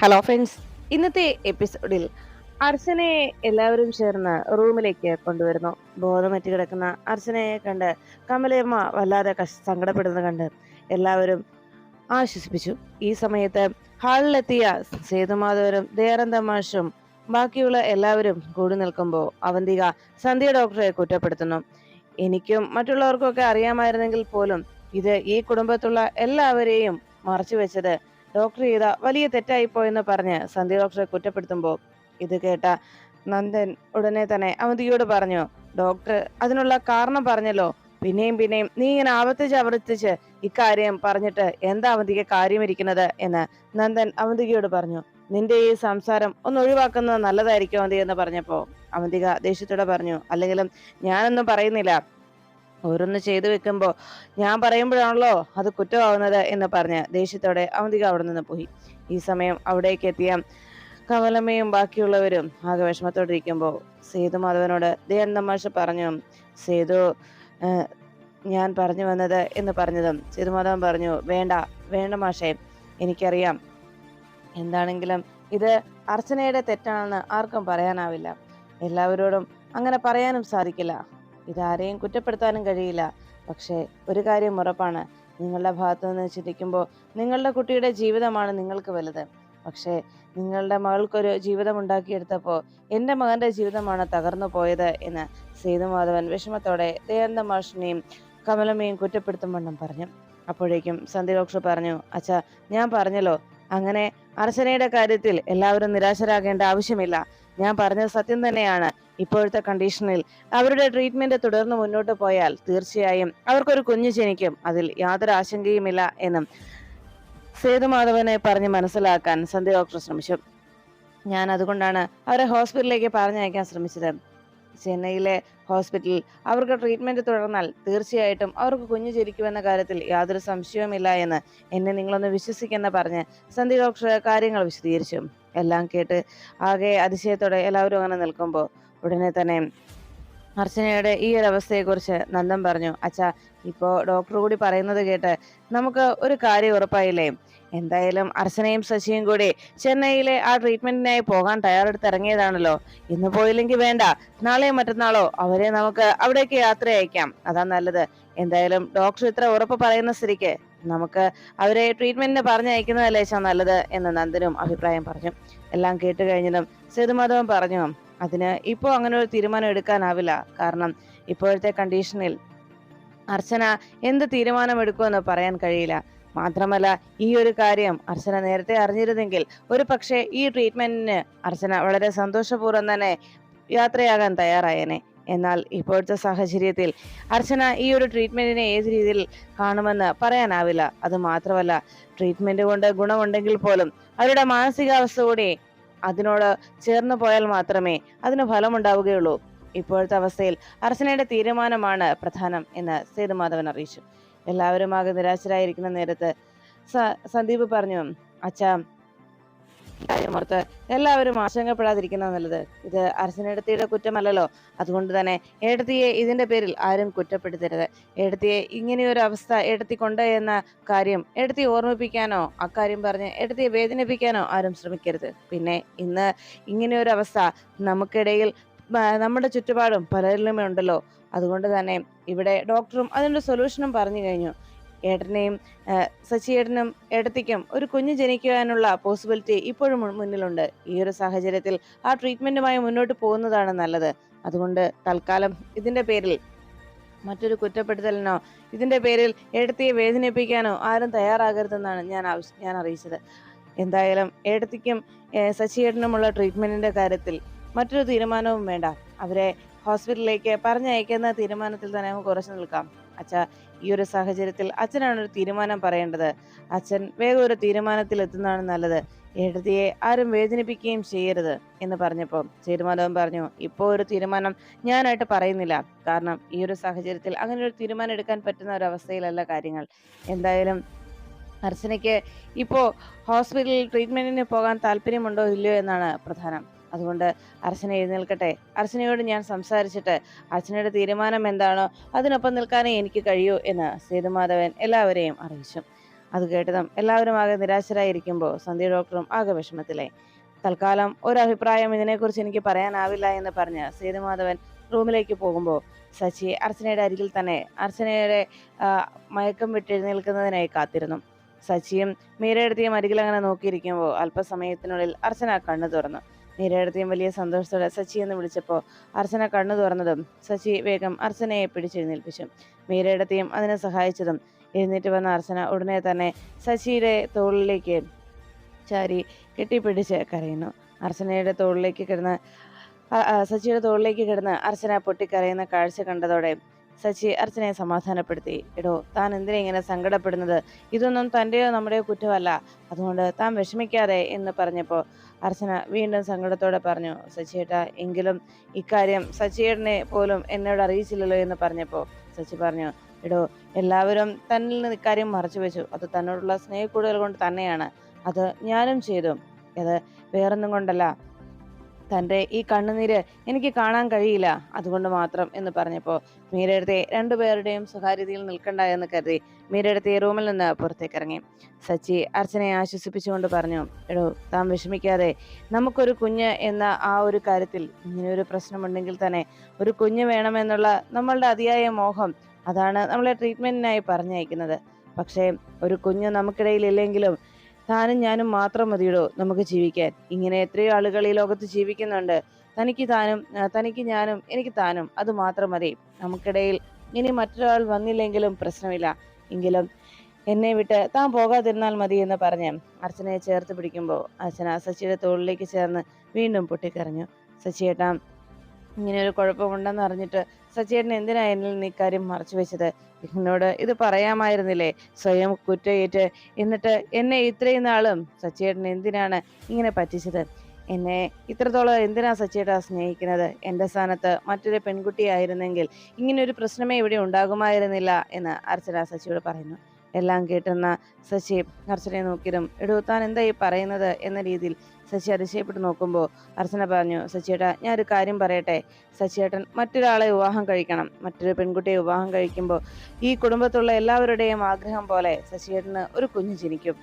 Hello friends, ഇന്നത്തെ എപ്പിസോഡിൽ അർച്ചനയെ എല്ലാവരും ചേർന്ന് റൂമിലേക്ക് കൊണ്ടുവരുന്നു. ബോധമറ്റ് കിടക്കുന്ന അർച്ചനയെ കണ്ട് കമലയമ്മ വല്ലാതെ സങ്കടപ്പെടുന്നത് കണ്ട് എല്ലാവരും ആശ്വസിപ്പിച്ചു. ഈ സമയത്ത് ഹാളിലെത്തിയ സേതുമാധവരും ദേറന്തമാഷും ബാക്കിയുള്ള എല്ലാവരും കൂടി നിൽക്കുമ്പോൾ അവന്തിക സന്ധ്യ ഡോക്ടറെ കുറ്റപ്പെടുത്തുന്നു. എനിക്കും മറ്റുള്ളവർക്കും ഒക്കെ അറിയാമായിരുന്നെങ്കിൽ പോലും ഇത് ഈ കുടുംബത്തുള്ള എല്ലാവരെയും മറച്ചു വെച്ചത് ഡോക്ടർ ചെയ്ത വലിയ തെറ്റായിപ്പോയെന്ന് പറഞ്ഞ് സന്ധ്യ ഡോക്ടറെ കുറ്റപ്പെടുത്തുമ്പോൾ ഇത് കേട്ട നന്ദൻ ഉടനെ തന്നെ അവന്തികയോട് പറഞ്ഞു, ഡോക്ടർ അതിനുള്ള കാരണം പറഞ്ഞല്ലോ, പിന്നെയും പിന്നെയും നീ ഇങ്ങനെ ആവർത്തിച്ച് ഇക്കാര്യം പറഞ്ഞിട്ട് എന്താ അവന്തിക കാര്യമിരിക്കുന്നത് എന്ന് നന്ദൻ അവന്തികയോട് പറഞ്ഞു. നിന്റെ ഈ സംസാരം ഒന്ന് ഒഴിവാക്കുന്നത് നല്ലതായിരിക്കും അവന്തി എന്ന് പറഞ്ഞപ്പോ അവന്തിക ദേഷ്യത്തോടെ പറഞ്ഞു, അല്ലെങ്കിലും ഞാനൊന്നും പറയുന്നില്ല, ഓരോന്ന് ചെയ്തു വെക്കുമ്പോ ഞാൻ പറയുമ്പോഴാണല്ലോ അത് കുറ്റമാവുന്നത് എന്ന് പറഞ്ഞ് ദേഷ്യത്തോടെ അവന്തിക അവിടെ നിന്ന് പോയി. ഈ സമയം അവിടേക്ക് എത്തിയ കമലമ്മയും ബാക്കിയുള്ളവരും ആകെ വിഷമത്തോടെ ഇരിക്കുമ്പോൾ സേതുമാധവനോട് ദയാനന്ദമാഷ പറഞ്ഞു, സേതു ഞാൻ പറഞ്ഞു വന്നത് എന്ന് പറഞ്ഞതും സേതുമാധവൻ പറഞ്ഞു, വേണ്ട വേണ്ട മാഷേ, എനിക്കറിയാം, എന്താണെങ്കിലും ഇത് അർച്ചനയുടെ തെറ്റാണെന്ന് ആർക്കും പറയാനാവില്ല, എല്ലാവരോടും അങ്ങനെ പറയാനും സാധിക്കില്ല, ഇതാരെയും കുറ്റപ്പെടുത്താനും കഴിയില്ല. പക്ഷേ ഒരു കാര്യം ഉറപ്പാണ്, നിങ്ങളുടെ ഭാഗത്തു നിന്ന് ചിന്തിക്കുമ്പോൾ നിങ്ങളുടെ കുട്ടിയുടെ ജീവിതമാണ് നിങ്ങൾക്ക് വലുത്. പക്ഷേ നിങ്ങളുടെ മകൾക്കൊരു ജീവിതം ഉണ്ടാക്കിയെടുത്തപ്പോൾ എൻ്റെ മകന്റെ ജീവിതമാണ് തകർന്നു പോയത് എന്ന് സേതുമാധവൻ വിഷമത്തോടെ ദയാനന്ദ മാഷിനെയും കമലമ്മയും കുറ്റപ്പെടുത്തും വണ്ണം പറഞ്ഞു. അപ്പോഴേക്കും സന്ധ്യ ഡോക്ടർ പറഞ്ഞു, അച്ഛാ, ഞാൻ പറഞ്ഞല്ലോ, അങ്ങനെ അർച്ചനയുടെ കാര്യത്തിൽ എല്ലാവരും നിരാശരാകേണ്ട ആവശ്യമില്ല. ഞാൻ പറഞ്ഞത് സത്യം തന്നെയാണ്. ഇപ്പോഴത്തെ കണ്ടീഷനിൽ അവരുടെ ട്രീറ്റ്മെന്റ് തുടർന്ന് മുന്നോട്ട് പോയാൽ തീർച്ചയായും അവർക്കൊരു കുഞ്ഞു ജനിക്കും, അതിൽ യാതൊരു ആശങ്കയുമില്ല എന്നും സേതുമാധവനെ പറഞ്ഞ് മനസ്സിലാക്കാൻ സന്ധ്യ ഡോക്ടർ ശ്രമിച്ചു. ഞാൻ അതുകൊണ്ടാണ് അവരെ ഹോസ്പിറ്റലിലേക്ക് പറഞ്ഞയക്കാൻ ശ്രമിച്ചത്. ചെന്നൈയിലെ ഹോസ്പിറ്റലിൽ അവർക്ക് ട്രീറ്റ്മെന്റ് തുടർന്നാൽ തീർച്ചയായിട്ടും അവർക്ക് കുഞ്ഞു ജനിക്കുമെന്ന കാര്യത്തിൽ യാതൊരു സംശയവുമില്ല എന്ന് എന്നെ നിങ്ങളൊന്ന് വിശ്വസിക്കെന്ന് പറഞ്ഞ് സന്ധ്യ ഡോക്ടർ കാര്യങ്ങൾ വിശദീകരിച്ചു. എല്ലാം കേട്ട് ആകെ അതിശയത്തോടെ എല്ലാവരും അങ്ങനെ നിൽക്കുമ്പോൾ ഉടനെ തന്നെ അർച്ചനയുടെ ഈ ഒരു അവസ്ഥയെക്കുറിച്ച് നന്ദൻ പറഞ്ഞു, അച്ഛാ, ഇപ്പോ ഡോക്ടർ കൂടി പറയുന്നത് കേട്ട് നമുക്ക് ഒരു കാര്യം ഉറപ്പായില്ലേ, എന്തായാലും അർച്ചനയും ശശിയും കൂടി ചെന്നൈയിലെ ആ ട്രീറ്റ്മെന്റിനായി പോകാൻ തയ്യാറെടുത്തിറങ്ങിയതാണല്ലോ. ഇന്ന് പോയില്ലെങ്കിൽ വേണ്ട, നാളെയോ മറ്റന്നാളോ അവരെ നമുക്ക് അവിടേക്ക് യാത്ര അയക്കാം, അതാ നല്ലത്. എന്തായാലും ഡോക്ടർ ഇത്ര ഉറപ്പ് പറയുന്ന സ്ഥിതിക്ക് നമുക്ക് അവരെ ട്രീറ്റ്മെന്റിന് പറഞ്ഞയക്കുന്നതല്ലേ നല്ലത് എന്ന് നന്ദനും അഭിപ്രായം പറഞ്ഞു. എല്ലാം കേട്ട് കഴിഞ്ഞതും സേതുമാധവൻ പറഞ്ഞു, അതിന് ഇപ്പോ അങ്ങനെ ഒരു തീരുമാനം എടുക്കാനാവില്ല. കാരണം ഇപ്പോഴത്തെ കണ്ടീഷനിൽ അർച്ചന എന്ത് തീരുമാനം എടുക്കുമെന്ന് പറയാൻ കഴിയില്ല. മാത്രമല്ല, ഈ ഒരു കാര്യം അർച്ചന നേരത്തെ അറിഞ്ഞിരുന്നെങ്കിൽ ഒരു പക്ഷേ ഈ ട്രീറ്റ്മെന്റിന് അർച്ചന വളരെ സന്തോഷപൂർവ്വം തന്നെ യാത്രയാകാൻ തയ്യാറായേനെ. എന്നാൽ ഇപ്പോഴത്തെ സാഹചര്യത്തിൽ അർച്ചന ഈ ഒരു ട്രീറ്റ്മെന്റിനെ ഏത് രീതിയിൽ കാണുമെന്ന് പറയാനാവില്ല. അത് മാത്രമല്ല, ട്രീറ്റ്മെന്റ് കൊണ്ട് ഗുണമുണ്ടെങ്കിൽ പോലും അവരുടെ മാനസികാവസ്ഥ കൂടി അതിനോട് ചേർന്ന് പോയാൽ മാത്രമേ അതിന് ഫലമുണ്ടാവുകയുള്ളൂ. ഇപ്പോഴത്തെ അവസ്ഥയിൽ അർച്ചനയുടെ തീരുമാനമാണ് പ്രധാനം എന്ന് സേതുമാധവൻ അറിയിച്ചു. എല്ലാവരും ആകെ നിരാശരായിരിക്കുന്ന നേരത്ത് സന്ദീപ് പറഞ്ഞു, അച്ഛാ, കാര്യമോർത്ത് എല്ലാവരും ആശങ്കപ്പെടാതിരിക്കുന്നത് നല്ലത്. ഇത് അർച്ചനയുടെ കുറ്റമല്ലല്ലോ, അതുകൊണ്ട് തന്നെ ഏടത്തിയെ ഇതിന്റെ പേരിൽ ആരും കുറ്റപ്പെടുത്തരുത്. ഏടത്തിയെ ഇങ്ങനെയൊരു അവസ്ഥ ഏടത്തി കൊണ്ട് എന്ന കാര്യം ഏടത്തി ഓർമ്മിപ്പിക്കാനോ അക്കാര്യം പറഞ്ഞ് ഏടത്തിയെ വേദനിപ്പിക്കാനോ ആരും ശ്രമിക്കരുത്. പിന്നെ ഇന്ന് ഇങ്ങനെയൊരു അവസ്ഥ നമുക്കിടയിൽ നമ്മുടെ ചുറ്റുപാടും പലരിലുമേ ഉണ്ടല്ലോ. അതുകൊണ്ട് തന്നെ ഇവിടെ ഡോക്ടറും അതിൻ്റെ സൊല്യൂഷനും പറഞ്ഞു കഴിഞ്ഞു. ഏട്ടനെയും സച്ചിയേട്ടനും ഏട്ടത്തിക്കും ഒരു കുഞ്ഞ് ജനിക്കുവാനുള്ള പോസിബിലിറ്റി ഇപ്പോഴും മുന്നിലുണ്ട്. ഈ ഒരു സാഹചര്യത്തിൽ ആ ട്രീറ്റ്മെന്റുമായി മുന്നോട്ട് പോകുന്നതാണ് നല്ലത്. അതുകൊണ്ട് തൽക്കാലം ഇതിന്റെ പേരിൽ മറ്റൊരു കുറ്റപ്പെടുത്തലിനോ ഇതിന്റെ പേരിൽ ഏട്ടത്തിയെ വേദനിപ്പിക്കാനോ ആരും തയ്യാറാകരുതെന്നാണ് ഞാൻ അറിയിച്ചത്. എന്തായാലും ഏട്ടത്തിക്കും സച്ചിയേട്ടനുമുള്ള ട്രീറ്റ്മെന്റിന്റെ കാര്യത്തിൽ മറ്റൊരു തീരുമാനവും വേണ്ട. അവരെ ഹോസ്പിറ്റലിലേക്ക് പറഞ്ഞയക്കുന്ന തീരുമാനത്തിൽ തന്നെ നമുക്ക് ഉറച്ചു നിൽക്കാം. അച്ഛാ, ഈ ഒരു സാഹചര്യത്തിൽ അച്ഛനാണ് ഒരു തീരുമാനം പറയേണ്ടത്. അച്ഛൻ വേഗം ഒരു തീരുമാനത്തിൽ എത്തുന്നതാണ് നല്ലത്. ഏടത്തിയെ ആരും വേദനിപ്പിക്കുകയും ചെയ്യരുത് എന്ന് പറഞ്ഞപ്പോൾ സേതുമാധവൻ പറഞ്ഞു, ഇപ്പോ ഒരു തീരുമാനം ഞാനായിട്ട് പറയുന്നില്ല. കാരണം ഈ ഒരു സാഹചര്യത്തിൽ അങ്ങനെ ഒരു തീരുമാനം എടുക്കാൻ പറ്റുന്ന ഒരു അവസ്ഥയിലല്ല കാര്യങ്ങൾ. എന്തായാലും അർച്ചനയ്ക്ക് ഇപ്പോ ഹോസ്പിറ്റലിൽ ട്രീറ്റ്മെന്റിന് പോകാൻ താല്പര്യമുണ്ടോ ഇല്ലയോ എന്നാണ് പ്രധാനം. അതുകൊണ്ട് അർച്ചന എഴുന്നേൽക്കട്ടെ. അർച്ചനയോട് ഞാൻ സംസാരിച്ചിട്ട് അർച്ചനയുടെ തീരുമാനം എന്താണോ അതിനൊപ്പം നിൽക്കാനേ എനിക്ക് കഴിയൂ എന്ന് സേതുമാധവൻ എല്ലാവരെയും അറിയിച്ചു. അത് കേട്ടതും എല്ലാവരും ആകെ നിരാശരായിരിക്കുമ്പോൾ സന്ധ്യ ഡോക്ടറും ആകെ വിഷമത്തിലായി. തൽക്കാലം ഒരു അഭിപ്രായം ഇതിനെക്കുറിച്ച് എനിക്ക് പറയാനാവില്ല എന്ന് പറഞ്ഞ് സേതുമാധവൻ റൂമിലേക്ക് പോകുമ്പോൾ സച്ചി അർച്ചനയുടെ അരികിൽ തന്നെ അർച്ചനയുടെ മയക്കം വിട്ടെഴുന്നേൽക്കുന്നതിനായി കാത്തിരുന്നു. സച്ചിയും മീരയെടുത്തിയും അരികിൽ അങ്ങനെ നോക്കിയിരിക്കുമ്പോൾ അല്പസമയത്തിനുള്ളിൽ അർച്ചന കണ്ണു തുറന്നു. മീരയെടുത്തിയും വലിയ സന്തോഷത്തോടെ സച്ചി എന്ന് വിളിച്ചപ്പോൾ അർച്ചന കണ്ണു തുറന്നതും സച്ചി വേഗം അർച്ചനയെ പിടിച്ചെഴുന്നേൽപ്പിച്ചു. മീരയെടുത്തിയും അതിനെ സഹായിച്ചതും എഴുന്നേറ്റ് വന്ന അർച്ചന ഉടനെ തന്നെ സച്ചിയുടെ തോളിലേക്ക് ചാരി കെട്ടിപ്പിടിച്ച് കരയുന്നു. അർച്ചനയുടെ തോളിലേക്ക് കിടന്ന് സച്ചിയുടെ തോളിലേക്ക് കിടന്ന് അർച്ചന പൊട്ടിക്കരയുന്ന കാഴ്ച കണ്ടതോടെ സച്ചി അർച്ചനയെ സമാധാനപ്പെടുത്തി. എടോ, താൻ എന്തിനാ ഇങ്ങനെ സങ്കടപ്പെടുന്നത്? ഇതൊന്നും തൻ്റെയോ നമ്മുടെയോ കുറ്റമല്ല, അതുകൊണ്ട് താൻ വിഷമിക്കാതെ എന്ന് പറഞ്ഞപ്പോൾ അർച്ചന വീണ്ടും സങ്കടത്തോടെ പറഞ്ഞു, സച്ചിയേട്ടാ, എങ്കിലും ഇക്കാര്യം സച്ചിയേട്ടനെ പോലും എന്നോട് അറിയിച്ചില്ലല്ലോ എന്ന് പറഞ്ഞപ്പോൾ സച്ചി പറഞ്ഞു, എടോ, എല്ലാവരും തന്നിൽ നിന്ന് ഇക്കാര്യം മറച്ചു വെച്ചു. അത് തന്നോടുള്ള സ്നേഹക്കൂടുതൽ കൊണ്ട് തന്നെയാണ്. അത് ഞാനും ചെയ്തു. അത് വേറൊന്നും കൊണ്ടല്ല. തൻ്റെ ഈ കണ്ണുനീര് എനിക്ക് കാണാൻ കഴിയില്ല, അതുകൊണ്ട് മാത്രം എന്ന് പറഞ്ഞപ്പോൾ മീരയെടുത്തെ രണ്ടുപേരുടെയും സ്വകാര്യതയിൽ നിൽക്കണ്ട എന്ന് കരുതി മീരയെടുത്തെ റൂമിൽ നിന്ന് പുറത്തേക്കിറങ്ങി. സച്ചി അർച്ചനയെ ആശ്വസിപ്പിച്ചുകൊണ്ട് പറഞ്ഞു, എടോ, താൻ വിഷമിക്കാതെ, നമുക്കൊരു കുഞ്ഞ് എന്ന ആ ഒരു കാര്യത്തിൽ ഇങ്ങനെയൊരു പ്രശ്നമുണ്ടെങ്കിൽ തന്നെ ഒരു കുഞ്ഞ് വേണമെന്നുള്ള നമ്മളുടെ അതിയായ മോഹം, അതാണ് നമ്മളെ ട്രീറ്റ്മെന്റിനായി പറഞ്ഞയക്കുന്നത്. പക്ഷേ ഒരു കുഞ്ഞ് നമുക്കിടയിൽ ഇല്ലെങ്കിലും താനും ഞാനും മാത്രം മതിയിടോ നമുക്ക് ജീവിക്കാൻ. ഇങ്ങനെ എത്രയോ ആളുകൾ ഈ ലോകത്ത് ജീവിക്കുന്നുണ്ട്. തനിക്ക് ഞാനും എനിക്ക് താനും, അത് മാത്രം മതി. നമുക്കിടയിൽ ഇനി മറ്റൊരാൾ വന്നില്ലെങ്കിലും പ്രശ്നമില്ല. എങ്കിലും എന്നെ വിട്ട് താൻ പോകാതിരുന്നാൽ മതി എന്ന് പറഞ്ഞ് അർച്ചനയെ ചേർത്ത് പിടിക്കുമ്പോൾ അർച്ചന സച്ചിയുടെ തോളിലേക്ക് ചേർന്ന് വീണ്ടും പൊട്ടിക്കരഞ്ഞു. സച്ചിയേട്ടാ, ഇങ്ങനെ ഒരു കുഴപ്പമുണ്ടെന്ന് അറിഞ്ഞിട്ട് സച്ചിയേട്ടൻ എന്തിനാ എന്നിൽ നിന്ന് ഇക്കാര്യം മറച്ചു വെച്ചത്? എന്നോട് ഇത് പറയാമായിരുന്നില്ലേ? സ്വയം കുറ്റയേറ്റ് എന്നിട്ട് എന്നെ ഇത്രയും നാളും സച്ചിയേട്ടൻ എന്തിനാണ് ഇങ്ങനെ പറ്റിച്ചത്? എന്നെ ഇത്രത്തോളം എന്തിനാ സച്ചിയേട്ടാ സ്നേഹിക്കുന്നത്? എൻ്റെ സ്ഥാനത്ത് മറ്റൊരു പെൺകുട്ടിയായിരുന്നെങ്കിൽ ഇങ്ങനെ ഒരു പ്രശ്നമേ ഇവിടെ ഉണ്ടാകുമായിരുന്നില്ല എന്ന് അർച്ചന സച്ചിയോട് പറയുന്നു. എല്ലാം കേട്ടുന്ന സച്ചി അർച്ചനയെ നോക്കിയതും, എടോ, താൻ എന്താ ഈ പറയുന്നത് എന്ന രീതിയിൽ സച്ചി അതിശയപ്പെട്ട് നോക്കുമ്പോൾ അർച്ചന പറഞ്ഞു, സച്ചിയേട്ടാ, ഞാനൊരു കാര്യം പറയട്ടെ. സച്ചിയേട്ടൻ മറ്റൊരാളെ വിവാഹം കഴിക്കണം. മറ്റൊരു പെൺകുട്ടിയെ വിവാഹം കഴിക്കുമ്പോൾ ഈ കുടുംബത്തുള്ള എല്ലാവരുടെയും ആഗ്രഹം പോലെ സച്ചിയേട്ടന് ഒരു കുഞ്ഞ് ജനിക്കും.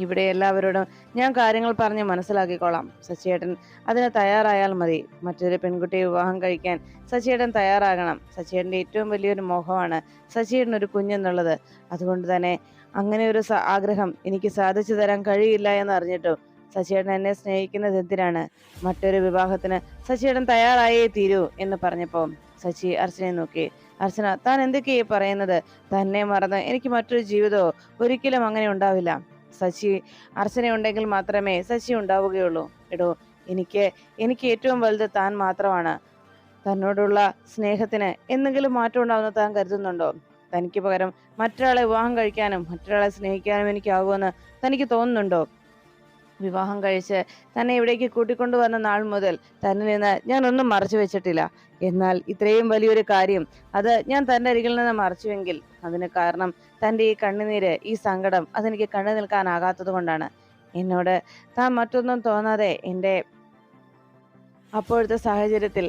ഇവിടെ എല്ലാവരോടും ഞാൻ കാര്യങ്ങൾ പറഞ്ഞ് മനസ്സിലാക്കിക്കോളാം. സച്ചിയേട്ടൻ അതിന് തയ്യാറായാൽ മതി. മറ്റൊരു പെൺകുട്ടിയെ വിവാഹം കഴിക്കാൻ സച്ചിയേട്ടൻ തയ്യാറാകണം. സച്ചിയേട്ടൻ്റെ ഏറ്റവും വലിയൊരു മോഹമാണ് സച്ചിയേട്ടൻ ഒരു കുഞ്ഞെന്നുള്ളത്. അതുകൊണ്ട് തന്നെ അങ്ങനെ ഒരു ആഗ്രഹം എനിക്ക് സാധിച്ചു തരാൻ കഴിയില്ല എന്നറിഞ്ഞിട്ടും സച്ചിയേട്ടൻ എന്നെ സ്നേഹിക്കുന്നത് എന്തിനാണ്? മറ്റൊരു വിവാഹത്തിന് സച്ചിയേട്ടൻ തയ്യാറായേ തീരൂ എന്ന് പറഞ്ഞപ്പോൾ സച്ചി അർച്ചനയെ നോക്കി. അർച്ചന, താൻ എന്തൊക്കെയാ പറയുന്നത്? തന്നെ മറന്ന് എനിക്ക് മറ്റൊരു ജീവിതമോ? ഒരിക്കലും അങ്ങനെ ഉണ്ടാവില്ല. അർച്ചനയുണ്ടെങ്കിൽ മാത്രമേ സച്ചി ഉണ്ടാവുകയുള്ളൂ. എടോ, എനിക്ക് ഏറ്റവും വലുത് താൻ മാത്രമാണ്. തന്നോടുള്ള സ്നേഹത്തിന് എന്തെങ്കിലും മാറ്റം ഉണ്ടാവുന്ന താൻ കരുതുന്നുണ്ടോ? തനിക്ക് പകരം മറ്റൊരാളെ വിവാഹം കഴിക്കാനും മറ്റൊരാളെ സ്നേഹിക്കാനും എനിക്കാകുമെന്ന് തനിക്ക് തോന്നുന്നുണ്ടോ? വിവാഹം കഴിച്ച് തന്നെ ഇവിടേക്ക് കൂട്ടിക്കൊണ്ടുവന്ന നാൾ മുതൽ തന്നിൽ നിന്ന് ഞാൻ ഒന്നും മറച്ചു വെച്ചിട്ടില്ല. എന്നാൽ ഇത്രയും വലിയൊരു കാര്യം അത് ഞാൻ തൻ്റെ അരികിൽ നിന്ന് മറച്ചുവെങ്കിൽ അതിന് കാരണം തൻ്റെ ഈ കണ്ണുനീര്, ഈ സങ്കടം അതെനിക്ക് കണ്ടു നിൽക്കാനാകാത്തത് കൊണ്ടാണ്. എന്നോട് താൻ മറ്റൊന്നും തോന്നാതെ എൻ്റെ അപ്പോഴത്തെ സാഹചര്യത്തിൽ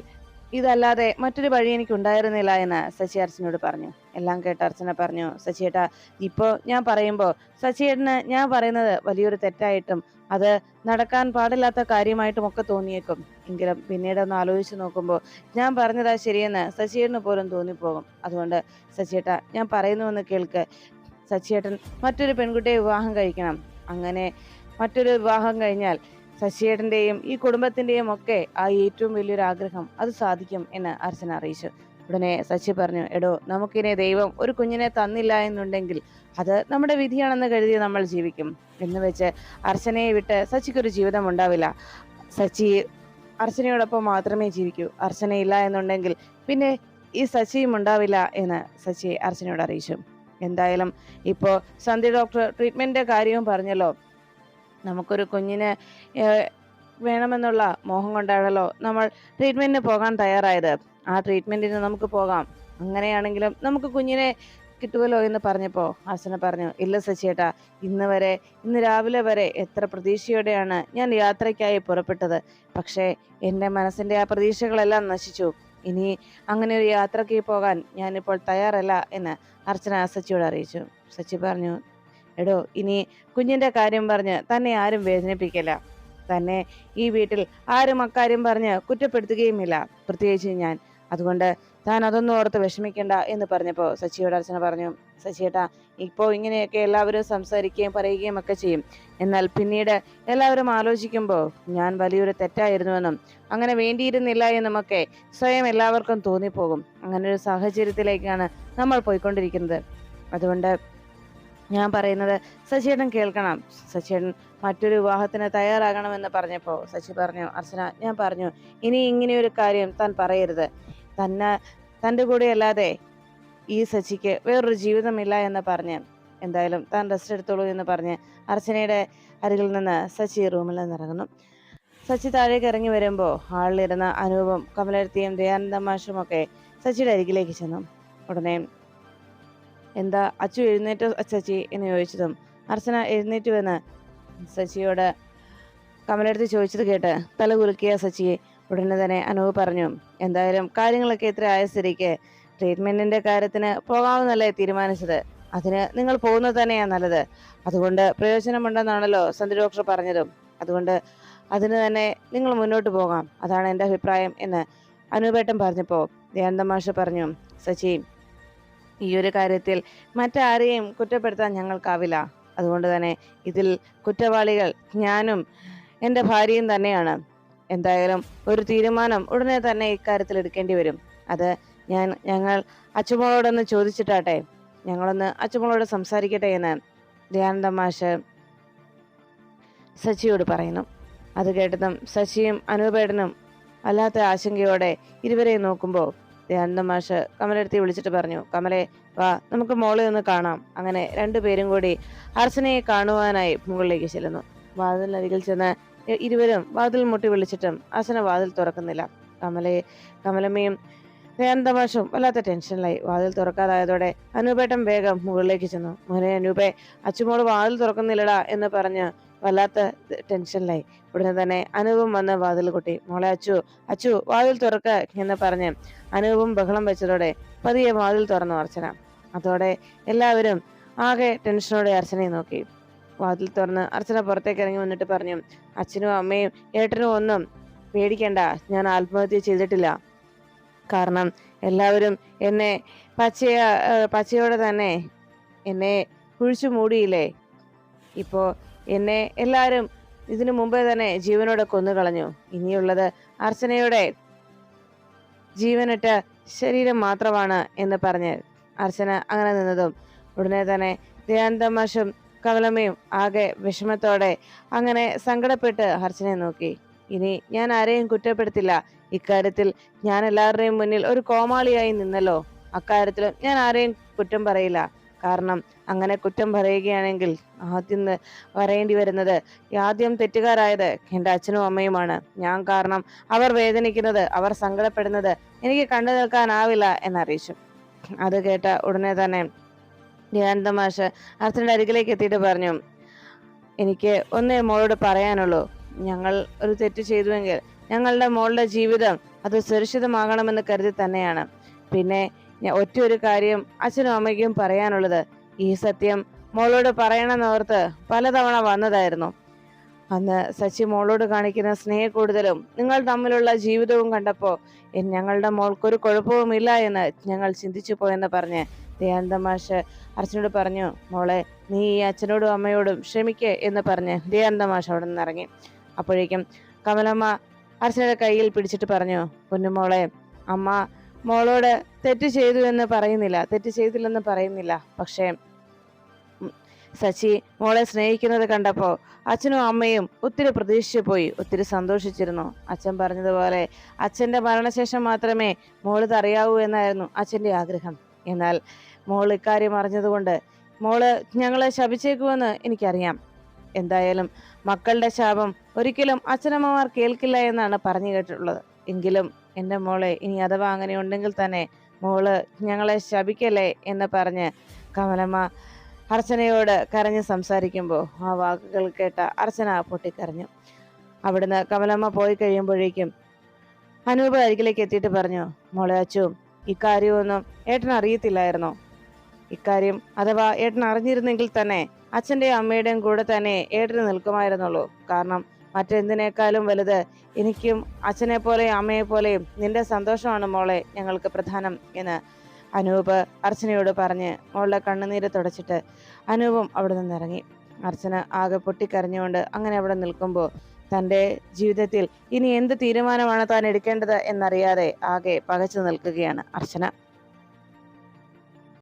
ഇതല്ലാതെ മറ്റൊരു വഴി എനിക്ക് ഉണ്ടായിരുന്നില്ല എന്ന് സച്ചി അർച്ചനോട് പറഞ്ഞു. എല്ലാം കേട്ട് അർച്ചന പറഞ്ഞു, സച്ചിയേട്ടാ, ഇപ്പോ ഞാൻ പറയുമ്പോൾ സച്ചിയേട്ടന് ഞാൻ പറയുന്നത് വലിയൊരു തെറ്റായിട്ടും അത് നടക്കാൻ പാടില്ലാത്ത കാര്യമായിട്ടും ഒക്കെ തോന്നിയേക്കും. എങ്കിലും പിന്നീട് ഒന്ന് ആലോചിച്ച് നോക്കുമ്പോൾ ഞാൻ പറഞ്ഞതാ ശരിയെന്ന് സച്ചിയേട്ടന് പോലും തോന്നിപ്പോകും. അതുകൊണ്ട് സച്ചിയേട്ടാ, ഞാൻ പറയുന്നുവെന്ന് കേൾക്ക്. സച്ചിയേട്ടൻ മറ്റൊരു പെൺകുട്ടിയെ വിവാഹം കഴിക്കണം. അങ്ങനെ മറ്റൊരു വിവാഹം കഴിഞ്ഞാൽ ശശിയേട്ടന്റെയും ഈ കുടുംബത്തിന്റെയും ഒക്കെ ആ ഏറ്റവും വലിയൊരു ആഗ്രഹം അത് സാധിക്കും എന്ന് അർച്ചന അറിയിച്ചു. ഉടനെ സച്ചി പറഞ്ഞു, എടോ, നമുക്കിനെ ദൈവം ഒരു കുഞ്ഞിനെ തന്നില്ല എന്നുണ്ടെങ്കിൽ അത് നമ്മുടെ വിധിയാണെന്ന് കരുതി നമ്മൾ ജീവിക്കും. എന്ന് വെച്ച് അർച്ചനയെ വിട്ട് സച്ചിക്കൊരു ജീവിതം ഉണ്ടാവില്ല. സച്ചി അർച്ചനയോടൊപ്പം മാത്രമേ ജീവിക്കൂ. അർച്ചനയില്ല എന്നുണ്ടെങ്കിൽ പിന്നെ ഈ സച്ചിയും ഉണ്ടാവില്ല എന്ന് സച്ചി അർച്ചനയോട് അറിയിച്ചു. എന്തായാലും ഇപ്പോ സന്ധ്യ ഡോക്ടർ ട്രീറ്റ്മെന്റിന്റെ കാര്യവും പറഞ്ഞല്ലോ. നമുക്കൊരു കുഞ്ഞിന് വേണമെന്നുള്ള മോഹം കൊണ്ടാണല്ലോ നമ്മൾ ട്രീറ്റ്മെന്റിന് പോകാൻ തയ്യാറായത്. ആ ട്രീറ്റ്മെന്റിന് നമുക്ക് പോകാം. അങ്ങനെയാണെങ്കിലും നമുക്ക് കുഞ്ഞിനെ കിട്ടുമല്ലോ എന്ന് പറഞ്ഞപ്പോൾ അർച്ചന പറഞ്ഞു, ഇല്ല സച്ചിയേട്ടാ, ഇന്ന് രാവിലെ വരെ എത്ര പ്രതീക്ഷയോടെയാണ് ഞാൻ യാത്രയ്ക്കായി പുറപ്പെട്ടത്. പക്ഷേ എൻ്റെ മനസ്സിൻ്റെ ആ പ്രതീക്ഷകളെല്ലാം നശിച്ചു. ഇനി അങ്ങനെ ഒരു യാത്രയ്ക്ക് പോകാൻ ഞാനിപ്പോൾ തയ്യാറല്ല എന്ന് അർച്ചന സച്ചിയോട് അറിയിച്ചു. സച്ചി പറഞ്ഞു, എടോ, ഇനി കുഞ്ഞിന്റെ കാര്യം പറഞ്ഞ് തന്നെ ആരും വേദനിപ്പിക്കില്ല. തന്നെ ഈ വീട്ടിൽ ആരും അക്കാര്യം പറഞ്ഞ് കുറ്റപ്പെടുത്തുകയുമില്ല, പ്രത്യേകിച്ച് ഞാൻ. അതുകൊണ്ട് താൻ അതൊന്നും ഓർത്ത് വിഷമിക്കണ്ട എന്ന് പറഞ്ഞപ്പോൾ സച്ചിയുടെ അർച്ചന പറഞ്ഞു, സച്ചിയേട്ടാ, ഇപ്പോൾ ഇങ്ങനെയൊക്കെ എല്ലാവരും സംസാരിക്കുകയും പറയുകയും ഒക്കെ ചെയ്യും. എന്നാൽ പിന്നീട് എല്ലാവരും ആലോചിക്കുമ്പോൾ ഞാൻ വലിയൊരു തെറ്റായിരുന്നുവെന്നും അങ്ങനെ വേണ്ടിയിരുന്നില്ല എന്നുമൊക്കെ സ്വയം എല്ലാവർക്കും തോന്നിപ്പോകും. അങ്ങനെ ഒരു സാഹചര്യത്തിലേക്കാണ് നമ്മൾ പോയിക്കൊണ്ടിരിക്കുന്നത്. അതുകൊണ്ട് ഞാൻ പറയുന്നത് സച്ചിയേട്ടൻ കേൾക്കണം. സച്ചിയേട്ടൻ മറ്റൊരു വിവാഹത്തിന് തയ്യാറാകണമെന്ന് പറഞ്ഞപ്പോൾ സച്ചി പറഞ്ഞു, അർച്ചന, ഞാൻ പറഞ്ഞു, ഇനി ഇങ്ങനെയൊരു കാര്യം താൻ പറയരുത്. തൻ്റെ കൂടെ അല്ലാതെ ഈ സച്ചിക്ക് വേറൊരു ജീവിതമില്ല എന്ന് പറഞ്ഞ് എന്തായാലും താൻ റെസ്റ്റ് എടുത്തോളൂ എന്ന് പറഞ്ഞ് അർച്ചനയുടെ അരികിൽ നിന്ന് സച്ചി റൂമിൽ നിന്നിറങ്ങുന്നു. സച്ചി താഴേക്ക് ഇറങ്ങി വരുമ്പോൾ ഹാളിലിരുന്ന അനൂപും കമലർത്തിയും ദയാനന്ദ മാഷും ഒക്കെ സച്ചിയുടെ അരികിലേക്ക് ചെന്നു. ഉടനെ, എന്താ അച്ചു എഴുന്നേറ്റോ സച്ചി എന്ന് ചോദിച്ചതും അർച്ചന എഴുന്നേറ്റുവെന്ന് സച്ചിയോട് കമലെടുത്ത് ചോദിച്ചത് കേട്ട് തല കുലുക്കിയ സച്ചിയെ ഉടനെ തന്നെ അനൂപ് പറഞ്ഞു, എന്തായാലും കാര്യങ്ങളൊക്കെ ഇത്ര ആയ സ്ഥിതിക്ക് ട്രീറ്റ്മെന്റിന്റെ കാര്യത്തിന് പോകാമെന്നല്ലേ തീരുമാനിച്ചത്. അതിന് നിങ്ങൾ പോകുന്നത് തന്നെയാണ് നല്ലത്. അതുകൊണ്ട് പ്രയോജനമുണ്ടെന്നാണല്ലോ സന്ധി ഡോക്ടർ പറഞ്ഞതും. അതുകൊണ്ട് അതിന് തന്നെ നിങ്ങൾ മുന്നോട്ട് പോകാം, അതാണ് എൻ്റെ അഭിപ്രായം എന്ന് അനൂപേട്ടൻ പറഞ്ഞപ്പോൾ ദയാനന്ദ മാഷ് പറഞ്ഞു, സച്ചി, ഈ ഒരു കാര്യത്തിൽ മറ്റാരെയും കുറ്റപ്പെടുത്താൻ ഞങ്ങൾക്കാവില്ല. അതുകൊണ്ട് തന്നെ ഇതിൽ കുറ്റവാളികൾ ഞാനും എൻ്റെ ഭാര്യയും തന്നെയാണ്. എന്തായാലും ഒരു തീരുമാനം ഉടനെ തന്നെ ഇക്കാര്യത്തിൽ എടുക്കേണ്ടി വരും. അത് ഞങ്ങൾ അച്ചുമോളോടൊന്ന് ചോദിച്ചിട്ടാട്ടെ, ഞങ്ങളൊന്ന് അച്ചുമോളോട് സംസാരിക്കട്ടെ എന്ന് ദയാനന്ദ മാഷ് സച്ചിയോട് പറയുന്നു. അത് കേട്ടതും സച്ചിയും അനൂപേട്ടനും വല്ലാത്ത ആശങ്കയോടെ ഇരുവരെ നോക്കുമ്പോൾ ദയാനന്ദ മാഷ് കമലെടുത്തി വിളിച്ചിട്ട് പറഞ്ഞു, കമലെ, വാ, നമുക്ക് മോളെ ഒന്ന് കാണാം. അങ്ങനെ രണ്ടുപേരും കൂടി അർച്ചനയെ കാണുവാനായി മുകളിലേക്ക് ചെല്ലുന്നു. വാതിലിനരികിൽ ചെന്ന് ഇരുവരും വാതിൽ മുട്ടി വിളിച്ചിട്ടും അർച്ചന വാതിൽ തുറക്കുന്നില്ല. കമലമ്മയും ദയാനന്ദ മാഷും വല്ലാത്ത ടെൻഷനിലായി. വാതിൽ തുറക്കാതായതോടെ അനൂപേട്ടൻ വേഗം മുകളിലേക്ക് ചെന്നു. മോനെ അനൂപേ, അച്ചുമോള് വാതിൽ തുറക്കുന്നില്ലടാ എന്ന് പറഞ്ഞ് വല്ലാത്ത ടെൻഷനിലായി. ഉടനെ തന്നെ അനൂപും വന്ന് വാതിൽ കൊട്ടി. മോളെ അച്ചു വാതിൽ തുറക്ക എന്ന് പറഞ്ഞ് അനൂപും ബഹളം വെച്ചതോടെ പതിയെ വാതിൽ തുറന്നു അർച്ചന. അതോടെ എല്ലാവരും ആകെ ടെൻഷനോടെ അർച്ചനയെ നോക്കി. വാതിൽ തുറന്ന് അർച്ചന പുറത്തേക്ക് ഇറങ്ങി വന്നിട്ട് പറഞ്ഞു, അച്ഛനും അമ്മയും ഏട്ടനും ഒന്നും പേടിക്കണ്ട, ഞാൻ ആത്മഹത്യ ചെയ്തിട്ടില്ല. കാരണം എല്ലാവരും എന്നെ പച്ചയോടെ തന്നെ എന്നെ കുഴിച്ചു മൂടിയില്ലേ. ഇപ്പോ എന്നെ എല്ലാവരും ഇതിനു മുമ്പേ തന്നെ ജീവനോടെ കൊന്നുകളഞ്ഞു. ഇനിയുള്ളത് അർച്ചനയുടെ ജീവനിട്ട ശരീരം മാത്രമാണ് എന്ന് പറഞ്ഞ് അർച്ചന അങ്ങനെ നിന്നതും ഉടനെ തന്നെ ദയാനന്ദ മാഷും കമലമ്മയും ആകെ വിഷമത്തോടെ അങ്ങനെ സങ്കടപ്പെട്ട് അർച്ചനയെ നോക്കി. ഇനി ഞാൻ ആരെയും കുറ്റപ്പെടുത്തില്ല. ഇക്കാര്യത്തിൽ ഞാൻ എല്ലാവരുടെയും മുന്നിൽ ഒരു കോമാളിയായി നിന്നല്ലോ. അക്കാര്യത്തിലും ഞാൻ ആരെയും കുറ്റം പറയില്ല. കാരണം അങ്ങനെ കുറ്റം പറയുകയാണെങ്കിൽ ആദ്യം പറയേണ്ടി വരുന്നത്, ആദ്യം തെറ്റുകാരായത് എൻ്റെ അച്ഛനും അമ്മയുമാണ്. ഞാൻ കാരണം അവർ വേദനിക്കുന്നത്, അവർ സങ്കടപ്പെടുന്നത് എനിക്ക് കണ്ടു നിൽക്കാനാവില്ല എന്നറിയിച്ചു. അത് കേട്ട ഉടനെ തന്നെ ദയാനന്ദ മാഷ് അർച്ചനയുടെ അരികിലേക്ക് എത്തിയിട്ട് പറഞ്ഞു, എനിക്ക് ഒന്നേ മോളോട് പറയാനുള്ളൂ. ഞങ്ങൾ ഒരു തെറ്റ് ചെയ്തുവെങ്കിൽ ഞങ്ങളുടെ മോളുടെ ജീവിതം അത് സുരക്ഷിതമാകണമെന്ന് കരുതി തന്നെയാണ്. പിന്നെ ഒറ്റ ഒരു കാര്യം അച്ഛനും അമ്മയ്ക്കും പറയാനുള്ളത്, ഈ സത്യം മോളോട് പറയണമെന്നോർത്ത് പലതവണ വന്നതായിരുന്നു. അന്ന് സച്ചി മോളോട് കാണിക്കുന്ന സ്നേഹ കൂടുതലും നിങ്ങൾ തമ്മിലുള്ള ജീവിതവും കണ്ടപ്പോൾ ഞങ്ങളുടെ മോൾക്കൊരു കുഴപ്പവുമില്ല എന്ന് ഞങ്ങൾ ചിന്തിച്ചു പോയെന്ന് പറഞ്ഞ് ദയാനന്ദ മാഷ് അർച്ചനോട് പറഞ്ഞു, മോളെ, നീ ഈ അച്ഛനോടും അമ്മയോടും ക്ഷമിക്കേ എന്ന് പറഞ്ഞ് ദയാനന്ദ മാഷ് അവിടെ നിന്ന് ഇറങ്ങി. അപ്പോഴേക്കും കമലമ്മ അർച്ചനയുടെ കയ്യിൽ പിടിച്ചിട്ട് പറഞ്ഞു, പൊന്നുമോളെ, അമ്മ മോളോട് തെറ്റ് ചെയ്തു എന്ന് പറയുന്നില്ല, തെറ്റ് ചെയ്തില്ലെന്ന് പറയുന്നില്ല. പക്ഷേ സച്ചി മോളെ സ്നേഹിക്കുന്നത് കണ്ടപ്പോൾ അച്ഛനും അമ്മയും ഒത്തിരി പ്രതീക്ഷിച്ചു പോയി, ഒത്തിരി സന്തോഷിച്ചിരുന്നു. അച്ഛൻ പറഞ്ഞതുപോലെ അച്ഛൻ്റെ മരണശേഷം മാത്രമേ മോളിത് അറിയാവൂ എന്നായിരുന്നു അച്ഛൻ്റെ ആഗ്രഹം. എന്നാൽ മോൾ ഇക്കാര്യം അറിഞ്ഞതുകൊണ്ട് മോള് ഞങ്ങളെ ശപിച്ചേക്കുമെന്ന് എനിക്കറിയാം. എന്തായാലും മക്കളുടെ ശാപം ഒരിക്കലും അച്ഛനമ്മമാർ കേൾക്കില്ല എന്നാണ് പറഞ്ഞു കേട്ടിട്ടുള്ളത്. എങ്കിലും എൻ്റെ മോളെ, ഇനി അഥവാ അങ്ങനെ ഉണ്ടെങ്കിൽ തന്നെ മോള് ഞങ്ങളെ ശപിക്കല്ലേ എന്ന് പറഞ്ഞ് കമലമ്മ അർച്ചനയോട് കരഞ്ഞ് സംസാരിക്കുമ്പോൾ ആ വാക്കുകൾ കേട്ട അർച്ചന പൊട്ടിക്കരഞ്ഞു. അവിടുന്ന് കമലമ്മ പോയി കഴിയുമ്പോഴേക്കും അനൂപ് അരികിലേക്ക് എത്തിയിട്ട് പറഞ്ഞു, മോളെ അച്ചു, ഇക്കാര്യമൊന്നും ഏട്ടൻ അറിയത്തില്ലായിരുന്നോ? ഇക്കാര്യം അഥവാ ഏട്ടൻ അറിഞ്ഞിരുന്നെങ്കിൽ തന്നെ അച്ഛന്റെയും അമ്മയുടെയും കൂടെ തന്നെ ഏട്ടന് നിൽക്കുമായിരുന്നുള്ളൂ. കാരണം മറ്റെന്തിനേക്കാളും വലുത് എനിക്കും അച്ഛനെ പോലെയും അമ്മയെ പോലെയും നിന്റെ സന്തോഷമാണ് മോളെ ഞങ്ങൾക്ക് പ്രധാനം എന്ന് അനൂപ് അർച്ചനയോട് പറഞ്ഞ് മോളുടെ കണ്ണുനീര് തുടച്ചിട്ട് അനൂപും അവിടെ നിന്നിറങ്ങി. അർച്ചന ആകെ പൊട്ടിക്കരഞ്ഞുകൊണ്ട് അങ്ങനെ അവിടെ നിൽക്കുമ്പോൾ തൻ്റെ ജീവിതത്തിൽ ഇനി എന്ത് തീരുമാനമാണ് താൻ എടുക്കേണ്ടത് എന്നറിയാതെ ആകെ പകച്ചു നിൽക്കുകയാണ് അർച്ചന.